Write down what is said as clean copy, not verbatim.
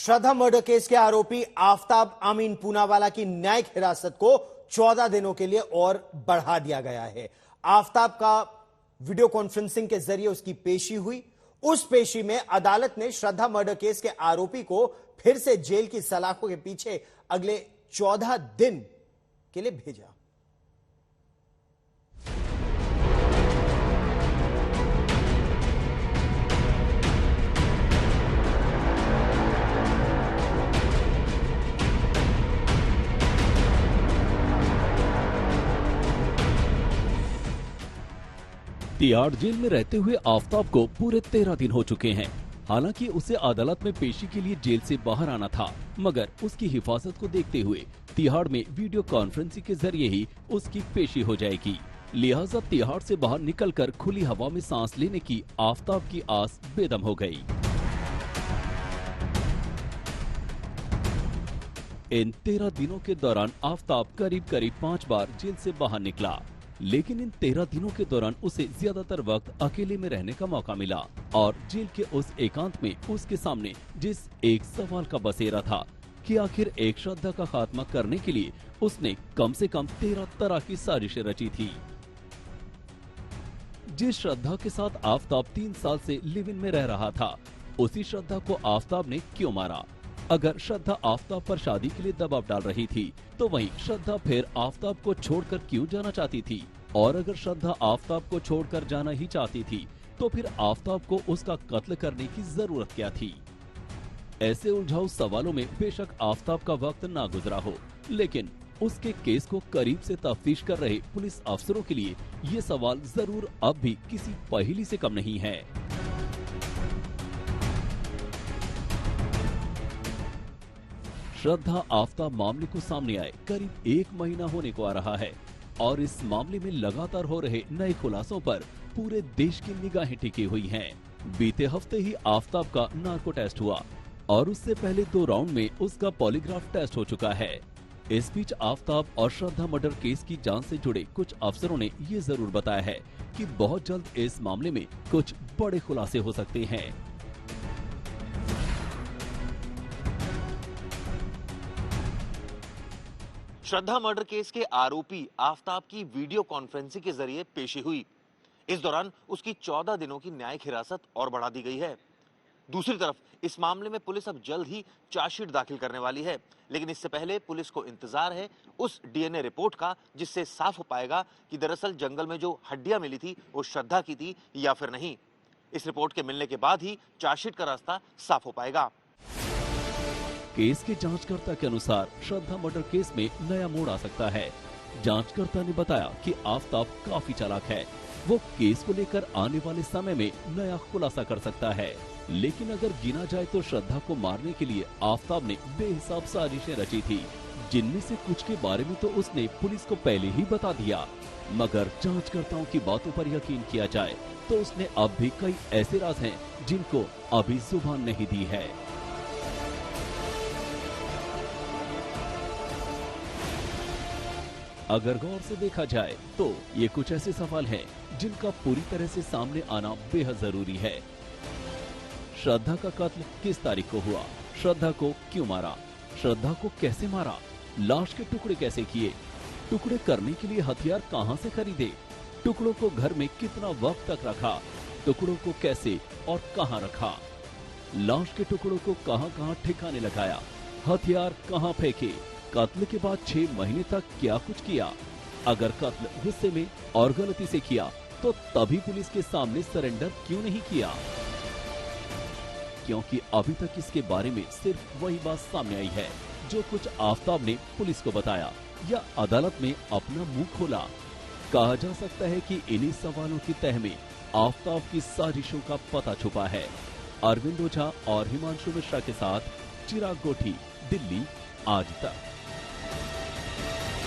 श्रद्धा murder case के आरोपी आफताब अमीन पूनावाला की न्यायिक हिरासत को 14 दिनों के लिए और बढ़ा दिया गया है। आफताब का वीडियो कॉन्फ्रेंसिंग के जरिए उसकी पेशी हुई। उस पेशी में अदालत ने श्रद्धा मर्डर केस के आरोपी को फिर से जेल की सलाखों के पीछे अगले 14 दिन के लिए भेजा। तिहाड़ जेल में रहते हुए आफताब को पूरे 13 दिन हो चुके हैं। हालांकि उसे अदालत में पेशी के लिए जेल से बाहर आना था, मगर उसकी हिफाजत को देखते हुए तिहाड़ में वीडियो कॉन्फ्रेंसिंग के जरिए ही उसकी पेशी हो जाएगी। लिहाजा तिहाड़ से बाहर निकलकर खुली हवा में सांस लेने की आफताब की आस बेदम हो गई। इन 13 दिनों के दौरान आफताब करीब 5 बार जेल से बाहर निकला, लेकिन इन 13 दिनों के दौरान उसे ज्यादातर वक्त अकेले में रहने का मौका मिला और जेल के उस एकांत में उसके सामने जिस एक सवाल का बसेरा था कि आखिर एक श्रद्धा का खात्मा करने के लिए उसने कम से कम 13 तरह की साजिशें रची थी। जिस श्रद्धा के साथ आफताब 3 साल से लिव इन में रह रहा था, उसी श्रद्धा को आफताब ने क्यों मारा? अगर श्रद्धा आफताब पर शादी के लिए दबाव डाल रही थी, तो वहीं श्रद्धा फिर आफताब को छोड़कर क्यों जाना चाहती थी? और अगर श्रद्धा आफताब को छोड़कर जाना ही चाहती थी, तो फिर आफताब को उसका कत्ल करने की जरूरत क्या थी? ऐसे उलझाऊ सवालों में बेशक आफताब का वक्त ना गुजरा हो, लेकिन उसके केस को करीब से तफ्तीश कर रहे पुलिस अफसरों के लिए ये सवाल जरूर अब भी किसी पहेली से कम नहीं है। श्रद्धा आफताब मामले को सामने आए करीब 1 महीना होने को आ रहा है और इस मामले में लगातार हो रहे नए खुलासों पर पूरे देश की निगाहें टिकी हुई हैं। बीते हफ्ते ही आफताब का नार्को टेस्ट हुआ और उससे पहले 2 राउंड में उसका पॉलीग्राफ टेस्ट हो चुका है। इस बीच आफताब और श्रद्धा मर्डर केस की जांच से जुड़े कुछ अफसरों ने ये जरूर बताया है कि बहुत जल्द इस मामले में कुछ बड़े खुलासे हो सकते हैं। श्रद्धा मर्डर केस के आरोपी आफताब की वीडियो कॉन्फ्रेंसिंग के जरिए पेशी हुई। इस दौरान उसकी 14 दिनों की न्यायिक हिरासत और बढ़ा दी गई है। दूसरी तरफ इस मामले में पुलिस अब जल्द ही चार्जशीट दाखिल करने वाली है, लेकिन इससे पहले पुलिस को इंतजार है उस डीएनए रिपोर्ट का, जिससे साफ हो पाएगा कि दरअसल जंगल में जो हड्डियां मिली थी वो श्रद्धा की थी या फिर नहीं। इस रिपोर्ट के मिलने के बाद ही चार्जशीट का रास्ता साफ हो पाएगा। केस के जांचकर्ता के अनुसार श्रद्धा मर्डर केस में नया मोड़ आ सकता है। जांचकर्ता ने बताया कि आफताब काफी चालाक है, वो केस को लेकर आने वाले समय में नया खुलासा कर सकता है। लेकिन अगर गिना जाए तो श्रद्धा को मारने के लिए आफताब ने बेहिसाब साजिशें रची थी, जिनमें से कुछ के बारे में तो उसने पुलिस को पहले ही बता दिया। मगर जांचकर्ताओं की बातों पर यकीन किया जाए तो उसने अब भी कई ऐसे राज हैं जिनको अभी जुबान नहीं दी है। अगर गौर से देखा जाए तो ये कुछ ऐसे सवाल हैं जिनका पूरी तरह से सामने आना बेहद जरूरी है। श्रद्धा का कत्ल किस तारीख को हुआ? श्रद्धा को क्यों मारा? श्रद्धा को कैसे मारा? लाश के टुकड़े कैसे किए? टुकड़े करने के लिए हथियार कहां से खरीदे? टुकड़ों को घर में कितना वक्त तक रखा? टुकड़ों को कैसे और कहां रखा? लाश के टुकड़ों को कहां ठिकाने लगाया? हथियार कहां फेंके? कत्ल के बाद 6 महीने तक क्या कुछ किया? अगर कत्ल गुस्से में और गलती से किया तो तभी पुलिस के सामने सरेंडर क्यों नहीं किया? क्योंकि अभी तक इसके बारे में सिर्फ वही बात सामने आई है जो कुछ आफताब ने पुलिस को बताया या अदालत में अपना मुंह खोला। कहा जा सकता है कि इन्हीं सवालों की तह में आफताब की साजिशों का पता छुपा है। अरविंद ओझा और हिमांशु मिश्रा के साथ चिराग गोठी, दिल्ली आज तक।